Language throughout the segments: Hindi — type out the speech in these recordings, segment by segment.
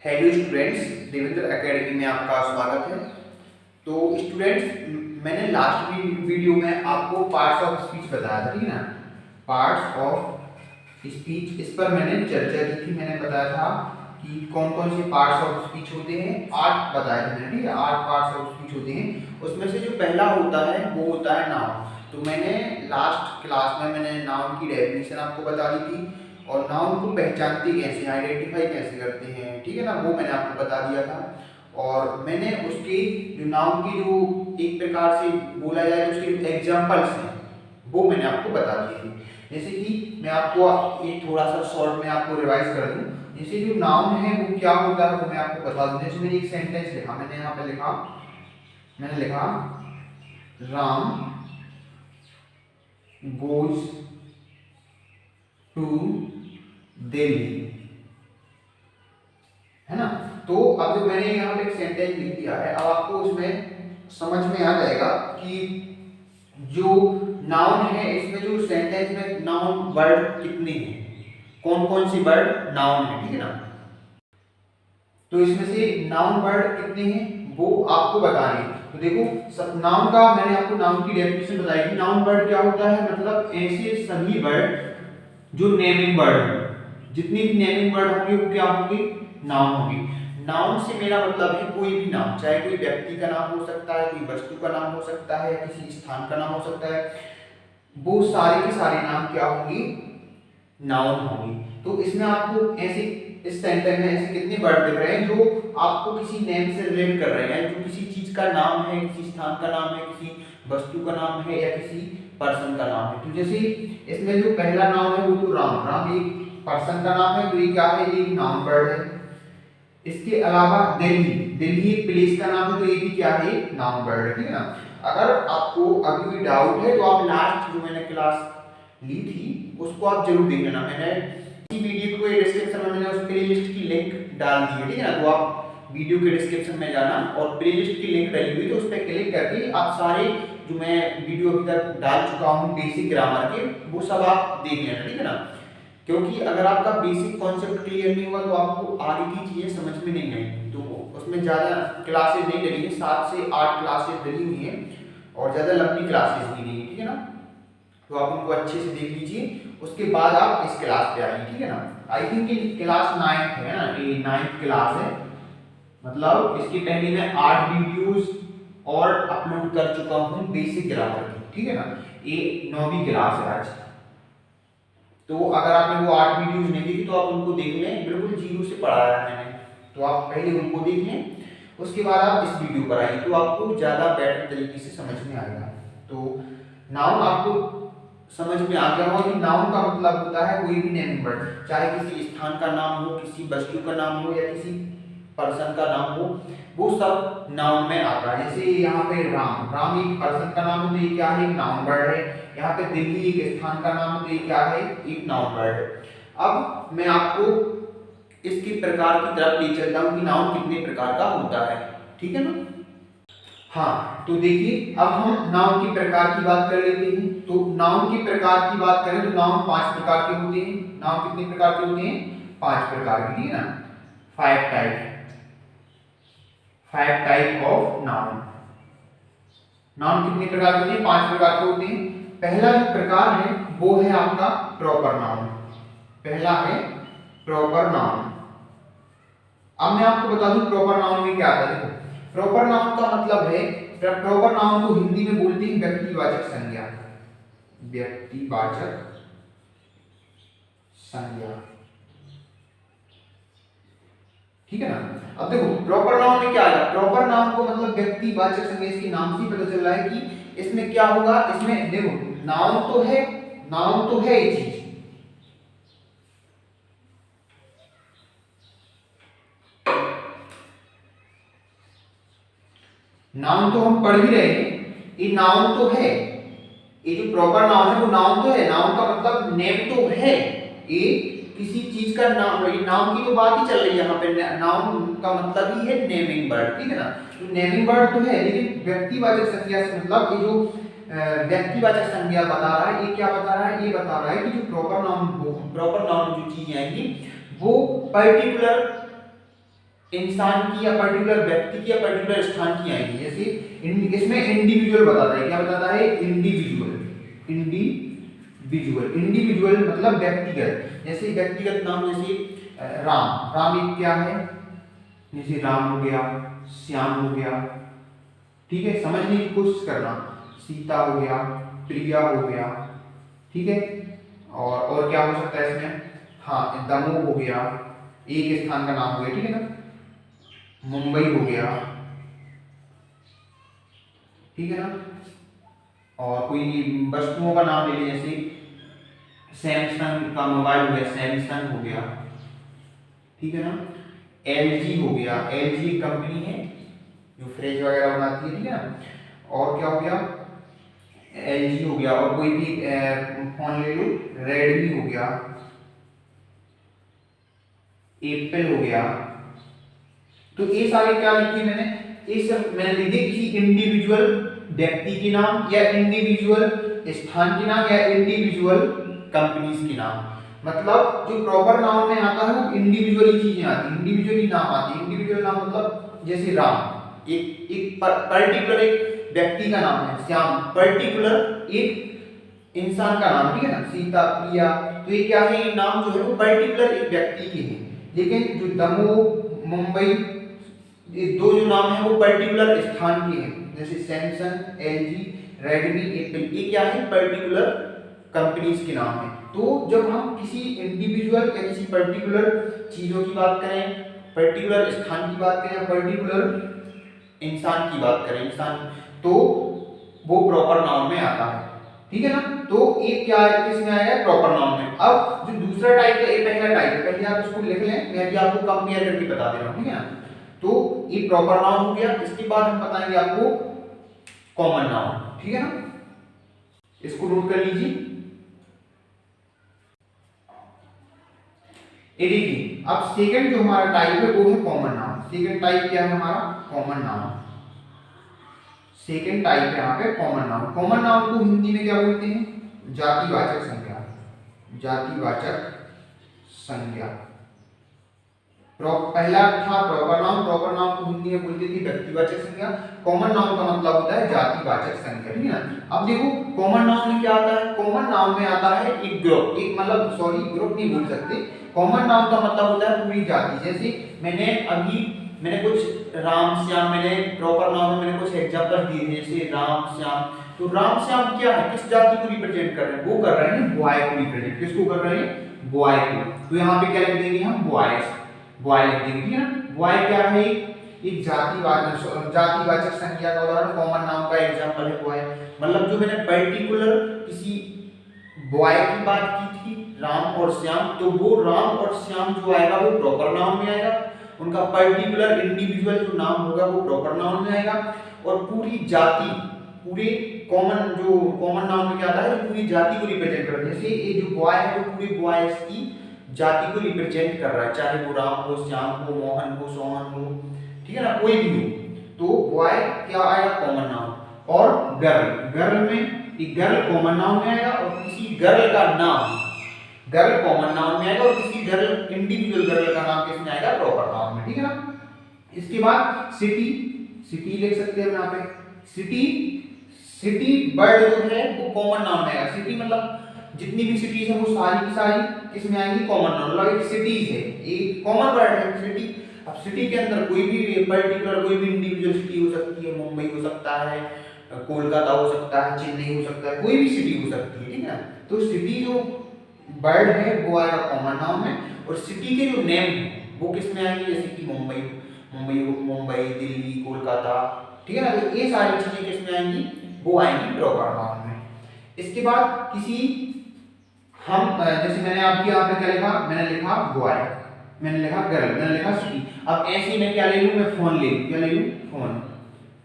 हेलो स्टूडेंट्स, देवेंद्र एकेडमी में आपका स्वागत है। तो स्टूडेंट्स, मैंने लास्ट वीडियो में आपको पार्ट्स ऑफ स्पीच बताया था, ठीक है ना। पार्ट्स ऑफ स्पीच, इस पर मैंने चर्चा की थी। मैंने बताया था कि कौन कौन से पार्ट्स ऑफ स्पीच होते हैं। 8 बताए थे मैंने, ठीक है। 8 पार्ट्स ऑफ स्पीच होते हैं। उसमें से जो पहला होता है वो होता है नाउन। तो मैंने लास्ट क्लास में मैंने नाउन की डेफिनेशन आपको बता दी थी और नाउन को पहचानते कैसे, आइडेंटिफाई कैसे करते हैं, ठीक है ना, वो मैंने आपको बता दिया था। और मैंने उसके जो नाउन की जो एक प्रकार से बोला जाए तो उसके एग्जांपल्स हैं वो मैंने आपको बता दिए थे। जैसे कि मैं आपको एक थोड़ा सा शॉर्ट में आपको रिवाइज कर दूं। जैसे जो नाउन है वो क्या होता है वो मैं आपको बता दूं। जैसे मैंने एक सेंटेंस लिखा, मैंने यहाँ पे लिखा, मैंने लिखा राम गोज टू दिल्ली, है ना। तो अब जो मैंने यहाँ पे एक सेंटेंस लिख दिया है, अब आपको उसमें समझ में आ जाएगा कि जो नाउन है इसमें जो सेंटेंस में नाउन वर्ड कितने हैं, कौन कौन सी वर्ड नाउन है, ठीक है ना। तो इसमें से नाउन वर्ड कितने हैं वो आपको बताने हैं। तो देखो, सब नाउन का मैंने आपको नाउन की डेफिनेशन बताई थी। नाउन वर्ड क्या होता है, मतलब ऐसे सभी वर्ड जो नेमिंग वर्ड है, जितनी भी नेमिंग वर्ड होंगे वो क्या होंगे, नाउन होंगे। नाउन से मेरा मतलब है कोई भी नाम, चाहे कोई व्यक्ति का नाम हो सकता है, कोई वस्तु का नाम हो सकता है, किसी स्थान का नाम हो सकता है, वो सारे के सारे नाम क्या होंगे, नाउन होंगे। तो इसमें आपको ऐसे इस सेंटेंस में ऐसे कितने वर्ड दिख रहे हैं जो आपको किसी नेम से रिलेट कर रहे हैं, जो किसी चीज का नाम है, किसी स्थान का नाम है, किसी वस्तु का नाम है या किसी पर्सन का नाम है। तो जैसे इसमें जो पहला नाम है वो तो राम, राम एक पर्सन का नाम है, तो ये क्या है, ये एक नाउन वर्ड है। इसके अलावा दिल्ली, दिल्ली एक प्लेस का नाम है, तो ये भी क्या है, नाउन वर्ड है, ठीक है ना। अगर आपको अभी कोई डाउट है तो आप लास्ट जो मैंने क्लास ली थी उसको आप जरूर देख लेना। मैंने इसी वीडियो के डिस्क्रिप्शन में मैंने उस प्लेलिस्ट की लिंक डाल दी है, ठीक है ना। तो आप वीडियो के डिस्क्रिप्शन में जाना और प्लेलिस्ट की लिंक डली हुई, तो उस पर क्लिक करके आप सारे जो मैं वीडियो अभी तक डाल चुका हूँ बेसिक ग्रामर के, वो सब आप देख लेना, ठीक है ना। क्योंकि अगर आपका बेसिक कॉन्सेप्ट क्लियर नहीं हुआ तो आपको आगे की चीजें समझ में नहीं आएंगी। तो उसमें ज़्यादा क्लासेस नहीं डली हैं, 7 से 8 क्लासेस डली हुई हैं और ज़्यादा लंबी क्लासेस भी नहीं है, ठीक है ना। तो आप उनको अच्छे से देख लीजिए, उसके बाद आप इस क्लास पे आइए, ठीक है ना। आई थिंक ये क्लास 9th है ना, ये 9th क्लास है। मतलब इसके पहले मैं 8 वीडियोस और अपलोड कर चुका हूँ बेसिक ग्रामर की, ठीक है ना। ये 9वीं क्लास है आज। तो अगर आपने वो 8 वीडियोस नहीं देखी तो आप उनको देख लें, बिल्कुल जीरो से पढ़ाया है मैंने, तो आप पहले उनको देख लें, उसके बाद आप इस वीडियो पर आइए, तो आपको ज़्यादा बेटर तरीके से समझ में आएगा। तो नाउन आपको समझ में आ गया होगा कि नाउन का मतलब होता है कोई भी नेमिंग वर्ड, चाहे किसी स्थान का नाम हो, किसी वस्तु का नाम हो या किसी पर्सन का नाम हो, वो सब नाउन में आता है। जैसे यहाँ पे राम, राम एक पर्सन का नाम है, तो ये क्या है, एक नाउन वर्ड है। यहाँ पे दिल्ली एक स्थान का नाम है, तो ये क्या है, एक नाउन वर्ड है। अब मैं आपको इसके प्रकार की तरफ ले चलता हूँ कि नाउन कितने प्रकार का होता है, ठीक है ना। हाँ, तो देखिए अब हम नाउन के प्रकार की बात कर लेते हैं। तो नाउन के प्रकार की बात करें तो नाउन 5 प्रकार के होते हैं। नाउन कितने प्रकार के होते हैं, 5 प्रकार के, ठीक है ना। 5 टाइप ऑफ नाउन। नाउन कितने प्रकार के होते हैं, 5 प्रकार के होते हैं। पहला जो प्रकार है वो है आपका प्रॉपर नाउन। पहला है प्रॉपर नाउन। अब मैं आपको बता दूं प्रॉपर नाउन में क्या आता है। देखो, प्रॉपर नाउन का मतलब है, प्रॉपर नाउन को हिंदी में बोलते हैं व्यक्तिवाचक संज्ञा। व्यक्तिवाचक संज्ञा, ठीक है ना। अब देखो प्रॉपर नाउन में क्या आएगा, प्रॉपर नाउन को मतलब व्यक्तिवाचक संज्ञा, इसके नाम से पता चल रहा है कि इसमें क्या होगा। इसमें देखो नाउन तो है, नाउन तो है ये चीज, नाउन तो हम पढ़ ही रहे हैं, ये नाउन तो है, ये जो प्रॉपर नाउन है वो नाउन तो है। नाउन का मतलब नेम तो है, ये किसी चीज का नाम, ये नाम की तो बात ही चल रही है यहाँ पे। नाउन का मतलब ही है नेमिंग वर्ड, ठीक है ना। तो नेमिंग वर्ड तो है, लेकिन व्यक्तिवाचक संज्ञा से मतलब ये जो व्यक्तिवाचक संज्ञा बता रहा है, ये क्या बता रहा है, ये बता रहा है कि जो प्रॉपर नाउन जो चीजें आएंगी वो पर्टिकुलर इंसान की या पर्टिकुलर व्यक्ति की या पर्टिकुलर स्थान की आएंगी। जैसे इसमें इंडिविजुअल बताता है, क्या बताता है? इंडिविजुअल। इंडिविजुअल मतलब व्यक्तिगत। जैसे व्यक्तिगत नाम, जैसे राम। राम एक क्या है? जैसे राम हो गया, श्याम हो गया, ठीक है, समझने की कोशिश करना। सीता हो गया, प्रिया हो गया, ठीक है। और क्या हो सकता है इसमें? हाँ, दमोह हो गया, एक स्थान का नाम हो गया, ठीक है ना। मुंबई हो गया, ठीक है ना। और कोई वस्तुओं का नाम ले लें, जैसे सैमसंग का मोबाइल हो गया, सैमसंग हो गया, ठीक है ना। एलजी हो गया, एलजी एक कंपनी है जो फ्रिज वगैरह बनाती है, ठीक है ना। और क्या हो गया? एलजी हो गया। और कोई भी फोन ले लो, रेडमी हो गया, एप्पल हो गया। तो ये सारे क्या लिखी मैंने? ये सब मैंने लिखे किसी इंडिविजुअल व्यक्ति के नाम, या इंडिविजुअल स्थान के नाम, या इंडिविजुअल कंपनीज के नाम। मतलब जो प्रॉपर नाउन में आता है वो इंडिविजुअली चीजें आती हैं, इंडिविजुअली नाम आती है। इंडिविजुअल नाम मतलब जैसे राम एक पर्टिकुलर एक व्यक्ति का नाम है, श्याम पर्टिकुलर एक इंसान का नाम, ठीक है ना। सीता, प्रिया, तो ये क्या है? ये नाम जो है वो पर्टिकुलर एक व्यक्ति के हैं। लेकिन जो दमोह, मुंबई, ये दो जो नाम है वो पर्टिकुलर स्थान के हैं। जैसे सैमसंग, एलजी, रेडमी, एप्पल, ये क्या है? पर्टिकुलर कंपनीज के नाम है। तो जब हम किसी इंडिविजुअल या किसी पर्टिकुलर चीजों की बात करें, पर्टिकुलर स्थान की बात करें, या पर्टिकुलर इंसान की बात करें, इंसान, तो वो प्रॉपर नाउन में आता है, ठीक है ना। तो ये क्या है? किसमें आएगा? प्रॉपर नाउन में। अब जो दूसरा टाइप है, ये पहला टाइप है, पहले आप इसको लिख लें, मैं भी आपको कंपेयर करके बता दे रहा हूं, ठीक है ना। तो ये प्रॉपर नाउन हो गया। इसके बाद हम बताएंगे आपको कॉमन नाउन, ठीक है ना। इसको नोट कर लीजिए। ये देखिए, अब सेकंड जो हमारा टाइप है वो है कॉमन नाउन। सेकंड टाइप क्या है हमारा? Common noun. सेकंड टाइप है यहाँ पे कॉमन नाउन। कॉमन नाउन को हिंदी में क्या बोलते हैं? जातिवाचक संज्ञा। जातिवाचक संज्ञा। पहला था प्रॉपर नाउन। प्रॉपर नाउन को हिंदी में बोलते थे व्यक्तिवाचक संज्ञा। कॉमन नाउन का मतलब होता है जातिवाचक संज्ञा, ठीक है ना। अब देखो कॉमन नाउन में क्या आता है? कॉमन नाउन में आता है एक ग्रुप, एक मतलब सॉरी ग्रुप नहीं बोल सकते। कॉमन नाउन का मतलब होता है पूरी जाति। जैसे मैंने कुछ राम श्याम, मैंने प्रॉपर नाउन में मैंने कुछ एग्जांपल दिए थे, जैसे राम श्याम। तो राम श्याम क्या है? किस जाति को रिप्रेजेंट कर रहे हैं? वो कर रहे हैं बॉय को रिप्रेजेंट। किसको कर रहे हैं? बॉय को। तो यहाँ पे क्या लिख देंगे हम? बॉयज, बॉय लिख देंगे, ठीक है ना। बॉय क्या है? एक जातिवाचक संज्ञा का उदाहरण, कॉमन नाउन का एग्जांपल है बॉय। मतलब जो मैंने पर्टिकुलर किसी बॉय की बात की थी, राम और श्याम, तो वो राम और श्याम जो आएगा वो प्रॉपर नाउन में आएगा। उनका पर्टिकुलर इंडिविजुअल जो नाम होगा वो प्रॉपर नाउन में आएगा। और पूरी जाति, पूरे कॉमन नाउन में क्या आता है? पूरी जाति को रिप्रेजेंट करता है। जैसे ये जो बॉय है वो पूरे बॉयज की जाति को रिप्रेजेंट कर रहा है, चाहे वो राम हो, श्याम हो, मोहन हो, सोहन हो, ठीक है ना, कोई भी हो। तो बॉय क्या आएगा? Common noun. और गर्ल में एक गर्ल कॉमन नाउन में आएगा, और किसी गर्ल का नाम गर्ल कॉमन नाउन में आएगा, और किसी गर्ल इंडिविजुअल गर्ल का नाम किसमें आएगा? प्रॉपर नाउन में, ठीक है ना। इसके बाद सिटी, सिटी लिख सकते हैं हम यहाँ पे। सिटी वर्ड जो है वो कॉमन नाउन में आएगा। सिटी मतलब जितनी भी सिटीज है वो सारी की सारी किसमें आएंगी? Common noun. मतलब एक सिटीज है, एक कॉमन वर्ड है सिटी। अब सिटी के अंदर कोई भी पर्टिकुलर कोई भी इंडिविजुअल सिटी हो सकती है, मुंबई हो सकता है, कोलकाता हो सकता है, चेन्नई हो सकता है, कोई भी सिटी हो सकती है, ठीक है। तो सिटी जो वर्ड है वो आएगा कॉमन नाउन में। और सिटी के जो नेम है वो किसमें आएंगे? जैसे कि मुंबई, दिल्ली, कोलकाता, ठीक है ना। तो ये सारी चीजें किसमें आएंगी? वो आएंगी प्रॉपर नाउन में। इसके बाद किसी हम जैसे मैंने आपकी यहाँ पे क्या लिखा? मैंने लिखा बॉय, मैंने लिखा गर्ल, मैंने लिखा सिटी। अब ऐसे ही मैं क्या ले लूं? मैं फोन ले लूं। क्या ले लूं? फोन।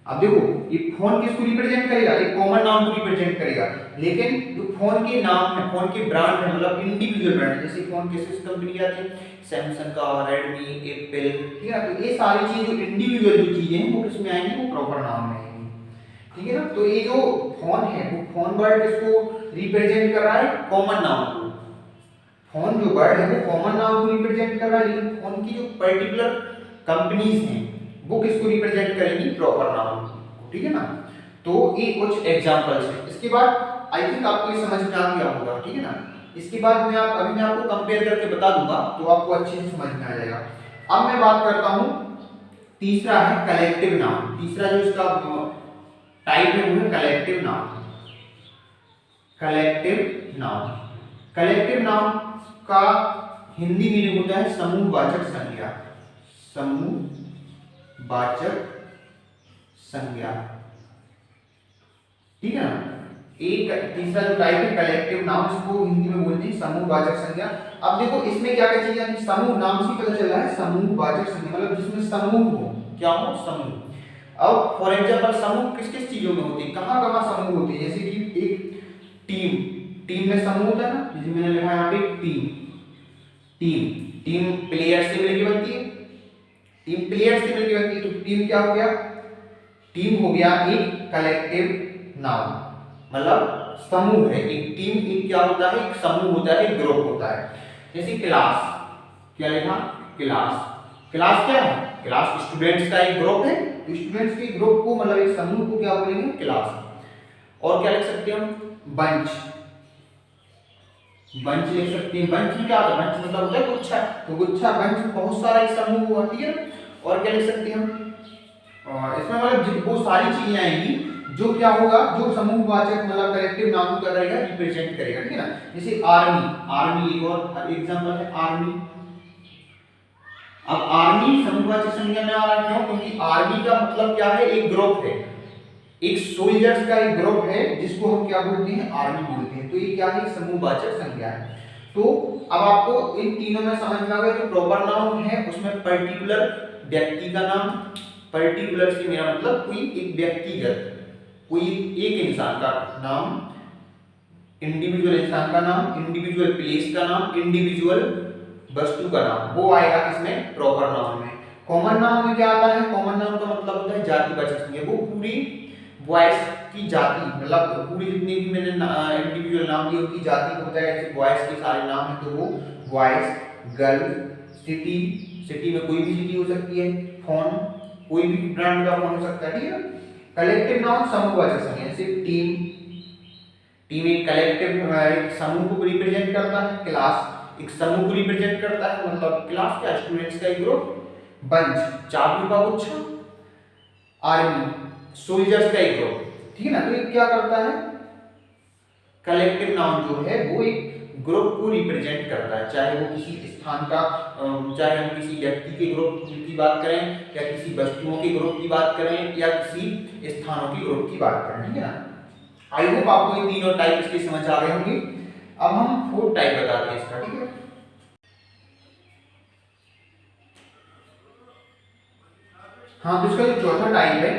अब देखो ये फोन किसको रिप्रेजेंट करेगा? एक कॉमन नाउन को रिप्रेजेंट करेगा। लेकिन जो फोन के नाम है, फोन के ब्रांड है, मतलब इंडिविजुअल ब्रांड, जैसे फोन किस कंपनी के आते हैं? सैमसंग का, रेडमी, एप्पल, ठीक है। तो ये सारी चीजें जो इंडिविजुअल जो चीजें हैं वो किसमें आएंगी? वो प्रॉपर नाउन में आएंगी, ठीक है ना। तो ये जो फोन है वो फोन वर्ड किसको रिप्रेजेंट कर रहा है? कॉमन नाउन को। फोन जो वर्ड है वो कॉमन नाउन को रिप्रेजेंट कर रहा है, लेकिन फोन की जो पर्टिकुलर कंपनीज हैं वो किसको रिप्रेजेंट करेंगी, प्रॉपर नाउन को, ठीक है ना। तो ये कुछ एग्जांपल्स हैं। इसके बाद आई थिंक आपको ये समझ में आ गया होगा, ठीक है ना। इसके बाद मैं आपको कंपेयर करके बता दूंगा तो आपको अच्छे से समझ में आ जाएगा। अब मैं बात करता हूं, तीसरा है कलेक्टिव नाउन। तीसरा जो इसका टाइप है वो है collective noun. Collective noun, collective noun का हिंदी मीनिंग होता है समूहवाचक संज्ञा। समूहवाचक संज्ञा, ठीक है ना। एक तीसरा जो टाइप है कलेक्टिव नाउन, इसको हिंदी में बोलते हैं समूहवाचक संज्ञा। अब देखो इसमें क्या क्या चीजें हैं, समूह नाम से पता चल रहा है समूहवाचक संज्ञा मतलब जिसमें समूह हो, क्या हो, समूह। अब फॉर एग्जांपल समूह किस किस चीजों में होते हैं, कहां कहां समूह होते हैं, जैसे कि एक टीम में समूह होता है ना, जैसे मैंने लिखा है यहाँ पे टीम प्लेयर से मिलकर बनती है, टीम प्लेयर से मिलकर बनती है, तो टीम क्या हो गया, टीम हो गया एक कलेक्टिव नाउन, मतलब समूह है। एक टीम एक क्या होता है, एक समूह होता है, एक ग्रुप होता है। जैसे क्लास, क्या लिखा, क्लास क्या है, क्लास स्टूडेंट्स का एक ग्रुप है, तो स्टूडेंट्स के ग्रुप को मतलब एक समूह को क्या बोलेंगे, क्लास। और क्या लिख सकते हैं हम, बंच लिख सकते हैं। बंच में क्या होता है, बंच मतलब होता है गुच्छा, तो गुच्छा बंच बहुत सारा एक समूह हुआ, ठीक है ना। और क्या लिख सकते हैं हम, इसमें मतलब वो सारी चीजें आएंगी जो क्या होगा, जो समूहवाचक मतलब कलेक्टिव नाउन का करेगा, रिप्रेजेंट करेगा, ठीक है ना। जैसे आर्मी एक और एग्जांपल है, आर्मी। अब आर्मी समूहवाचक संज्ञा में आ रहा है क्योंकि आर्मी का मतलब क्या है, एक ग्रुप है, एक सोल्जर्स का एक ग्रुप है जिसको हम क्या बोलते हैं, आर्मी बोलते हैं। तो ये क्या है, समूहवाचक संज्ञा है। तो अब आपको इन तीनों में समझ में आ गया, जो प्रॉपर नाउन है उसमें पर्टिकुलर व्यक्ति का नाम, पर्टिकुलर से मेरा मतलब कोई एक व्यक्तिगत, कोई एक इंसान का नाम, इंडिविजुअल इंसान का नाम, इंडिविजुअल प्लेस का नाम, इंडिविजुअल वस्तु का नाम, वो आएगा किसमें, प्रॉपर नाउन में। कॉमन नाउन में क्या आता है, कॉमन नाउन का मतलब होता है जातिवाचक संज्ञा, वो पूरी बॉयज की जाति, मतलब पूरी जितनी भी मैंने इंडिविजुअल नाम दिए उनकी जाति को बताया। जैसे बॉयज के सारे नाम है तो वो बॉयज, गर्ल, सिटी में कोई भी सिटी हो सकती है, फोन कोई भी ब्रांड का फोन हो सकता है, ठीक है। कलेक्टिव नाउन समूहवाचक संज्ञा, जैसे टीम एक कलेक्टिव एक समूह को रिप्रेजेंट करता है, क्लास एक समूह को रिप्रेजेंट करता है, मतलब क्लास क्या, स्टूडेंट्स का एक ग्रुप, बंच चाबियों का गुच्छा, आर्मी सोल्जर्स का एक ग्रुप, ठीक है ना। तो ये क्या करता है, कलेक्टिव नाउन जो है वो एक ग्रुप को रिप्रेजेंट करता है, चाहे वो किसी स्थान का, चाहे हम किसी व्यक्ति के ग्रुप की बात करें, या किसी वस्तुओं के ग्रुप की बात करें, या किसी स्थानों के ग्रुप की बात करें, ठीक है ना। आई होप आपको ये तीनों टाइप इसके समझ आ गए होंगे। अब हम फोर्थ टाइप बताते हैं इसका, ठीक है। हाँ, तो इसका जो चौथा टाइप है,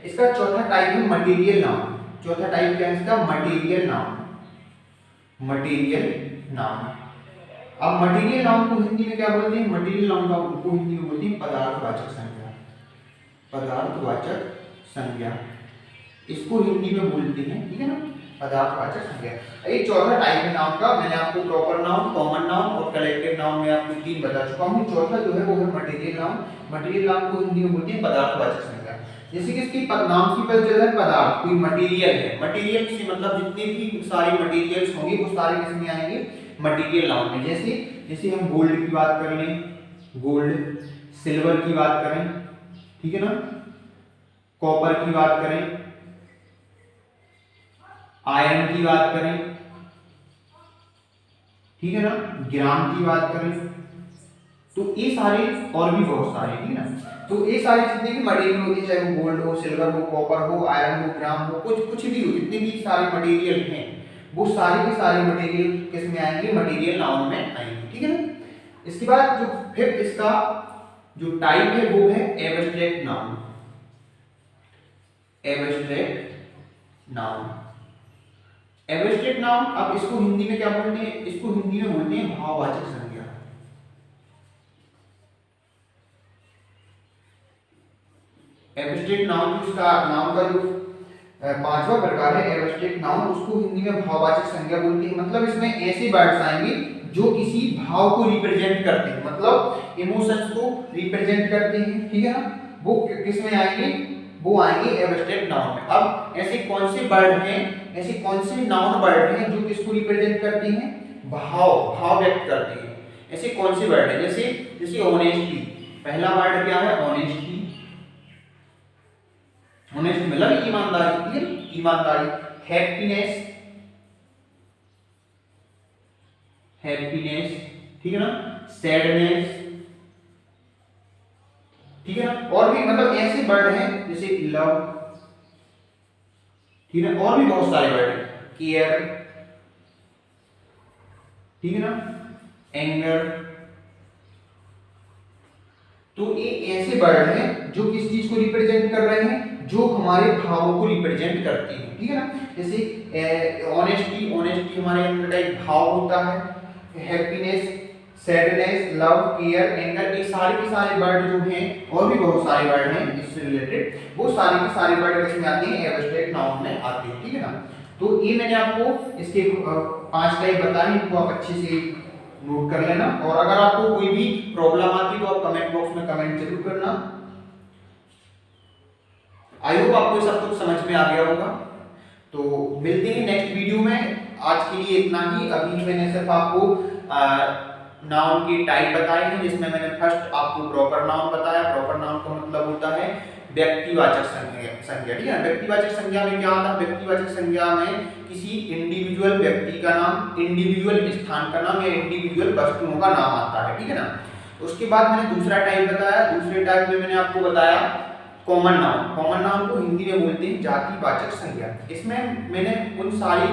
इसका चौथा टाइप है मटेरियल नाउन। चौथा टाइप क्या है इसका, मटेरियल नाउन। अब मटेरियल नाउन को हिंदी में क्या बोलते हैं, मटेरियल नाउन को हिंदी में बोलते हैं पदार्थवाचक संज्ञा। पदार्थवाचक संज्ञा इसको हिंदी में बोलते हैं, ठीक है ना, पदार्थवाचक संज्ञा। ये चौथा टाइप है नाउन का। मैंने आपको प्रॉपर नाउन, कॉमन नाउन और कलेक्टिव नाउन में आपको तीन बता चुका हूँ। चौथा जो है वो है मटेरियल नाउन। मटेरियल नाउन को हिंदी में बोलते हैं पदार्थवाचक संज्ञा। जैसे कि इसकी नाम से पता चल रहा है पदार्थ, कोई मटेरियल है। मटेरियल से मतलब जितने भी सारे मटेरियल्स होंगे वो सारे किसमें आएंगे, मटेरियल नाउन में। जैसे हम गोल्ड की बात कर लें, गोल्ड, सिल्वर की बात करें, ठीक है ना, कॉपर की बात करें, आयरन की बात करें, ठीक है ना, ग्राम की बात करें, तो ये सारे और भी बहुत सारे, ठीक है ना। तो ये सारी जितनी भी मटेरियल होती है, चाहे वो गोल्ड हो, सिल्वर हो, कॉपर हो, आयरन हो, ग्राम हो, कुछ भी हो, जितने भी सारे मटेरियल हैं वो सारे के सारे मटेरियल किस में आएंगे, मटेरियल नाउन में आएंगे, ठीक है ना। इसके बाद जो फिफ्थ इसका जो टाइप है वो है abstract noun. Abstract noun, abstract noun, अब इसको हिंदी में क्या बोलते हैं, इसको हिंदी में बोलते हैं भाववाचक संज्ञा। एब्स्ट्रैक्ट नाउन, इसका नाउन का जो पांचवा प्रकार है एब्स्ट्रैक्ट नाउन, उसको हिंदी में भाववाचक संज्ञा बोलते हैं। मतलब इसमें ऐसे वर्ड्स आएंगे जो किसी भाव को रिप्रेजेंट करते हैं, मतलब इमोशंस को रिप्रेजेंट करते हैं, ठीक है ना, वो किस में आएंगे, वो आएंगे एब्स्ट्रैक्ट नाउन में। अब ऐसे कौन से वर्ड हैं, ऐसे कौन से नाउन वर्ड हैं जो किसको रिप्रेजेंट करते हैं, भाव व्यक्त करते हैं। ऐसे कौन से वर्ड हैं, जैसे ऑनेस्टी, पहला वर्ड क्या है, ऑनेस्टी, ऑनेस्ट मतलब ईमानदारी, ईमानदारी। हैप्पीनेस, हैप्पीनेस, ठीक है ना, सैडनेस, ठीक है ना, और भी मतलब ऐसे वर्ड हैं जैसे लव, ठीक है ना, और भी बहुत सारे वर्ड हैं, केयर, ठीक है ना, एंगर। तो ये ऐसे वर्ड हैं जो किस चीज को रिप्रेजेंट कर रहे हैं, जो हमारे भावों को रिप्रेजेंट करती हैं, ठीक है ना। जैसे ऑनेस्टी, ऑनेस्टी हमारे अंदर का एक भाव होता है, happiness, sadness, love, care, anger, ये सारे के सारे वर्ड जो हैं, और भी बहुत सारे वर्ड हैं इससे रिलेटेड, वो सारे के सारे वर्ड किसमें आते हैं, एब्स्ट्रैक्ट नाउन में आते हैं, ठीक है ना। तो ये मैंने आपको इसके 5 टाइप बताए, इनको आप अच्छे से नोट कर लेना, और अगर आपको कोई भी प्रॉब्लम आती तो आप कमेंट बॉक्स में कमेंट जरूर करना। आई होप आपको सब कुछ समझ में आ गया होगा। तो मिलते हैं नेक्स्ट वीडियो में, आज के लिए इतना ही। अभी मैंने सिर्फ आपको नाउन की टाइप बताए हैं, जिसमें मैंने फर्स्ट आपको प्रॉपर नाउन बताया। प्रॉपर नाउन का मतलब होता है व्यक्तिवाचक संज्ञा, ठीक है। व्यक्तिवाचक संज्ञा में क्या आता है, व्यक्तिवाचक संज्ञा में किसी इंडिविजुअल व्यक्ति का नाम, इंडिविजुअल स्थान का नाम या इंडिविजुअल वस्तुओं का नाम आता है, ठीक है ना। उसके बाद मैंने दूसरा टाइप बताया, दूसरे टाइप में मैंने आपको बताया कॉमन नाउन। कॉमन नाउन को हिंदी में बोलते हैं जातिवाचक संज्ञा। इसमें मैंने उन सारी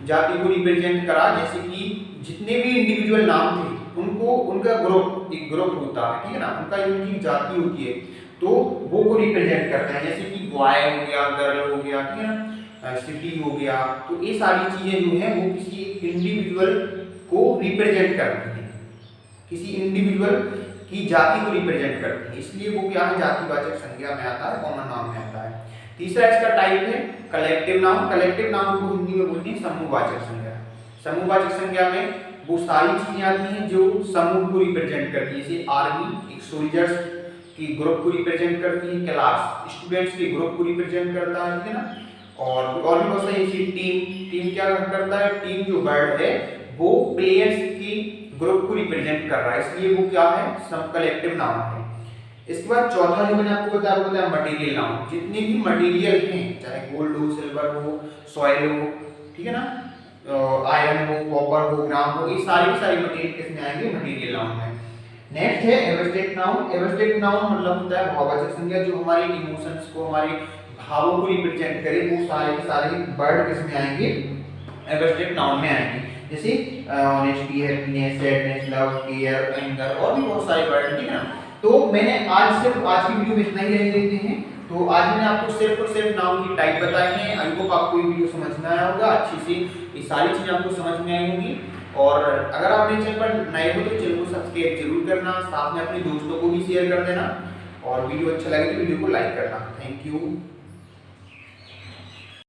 जाति को रिप्रेजेंट करा, जैसे कि जितने भी इंडिविजुअल नाम थे उनको, उनका ग्रुप, एक ग्रुप होता है, ठीक है ना, उनका उनकी जाति होती है, तो वो को रिप्रेजेंट करते हैं। जैसे कि बॉय हो गया, गर्ल हो गया, ठीक है ना, सिटी हो गया। तो ये सारी चीजें जो है वो किसी इंडिविजुअल को रिप्रेजेंट करती हैं, किसी इंडिविजुअल की जाति को रिप्रेजेंट करती है, इसलिए वो क्या है, जातिवाचक संज्ञा में आता है, कॉमन नाउन में आता है। तीसरा इसका टाइप है कलेक्टिव नाउन। कलेक्टिव नाउन को हिंदी में बोलते हैं समूहवाचक संज्ञा। समूहवाचक संज्ञा में वो सारी चीजें आती हैं जो समूह को रिप्रेजेंट करती है, जैसे आर्मी एक सोल्जर्स की ग्रुप को रिप्रेजेंट करती है, क्लास स्टूडेंट्स के ग्रुप को रिप्रेजेंट करता है, ठीक है ना। और भी बहुत सारी जैसे टीम क्या करता है, टीम जो वर्ड है वो प्लेयर्स की ग्रुप को रिप्रेजेंट कर रहा है, इसलिए वो क्या है, सब कलेक्टिव नाउन है। इसके बाद चौथा जो मैंने आपको बताया मटेरियल नाउन। जितने भी मटेरियल हैं, चाहे गोल्ड हो, सिल्वर हो, सॉइल हो, ठीक है ना, आयरन हो, कॉपर हो, ग्राम हो, ये सारी मटेरियल किसमें आएंगे, मटेरियल नाउन में। नेक्स्ट है एब्स्ट्रैक्ट नाउन। एब्स्ट्रैक्ट नाउन मतलब होता है भाववाचक संज्ञा, जो हमारे इमोशंस को, हमारे भावों को रिप्रेजेंट करे, वो सारे वर्ड किसमें आएंगे, एब्स्ट्रैक्ट नाउन में आएंगे। जैसे honesty, happiness, sadness, love, care, anger, और भी बहुत सारे वर्ड, ठीक है ना। तो मैंने आज की वीडियो में इतना ही रहने देते हैं। तो आज मैंने आपको सिर्फ और सिर्फ नाउन की टाइप बताई है। आई होप आपको ये वीडियो समझ में आया होगा, अच्छी से ये सारी चीजें आपको समझ में आई होंगी। और अगर आप मेरे चैनल पर नए हो तो चैनल को सब्सक्राइब जरूर करना, साथ में अपने दोस्तों को भी शेयर कर देना, और वीडियो अच्छा लगे तो वीडियो को लाइक करना। Thank you.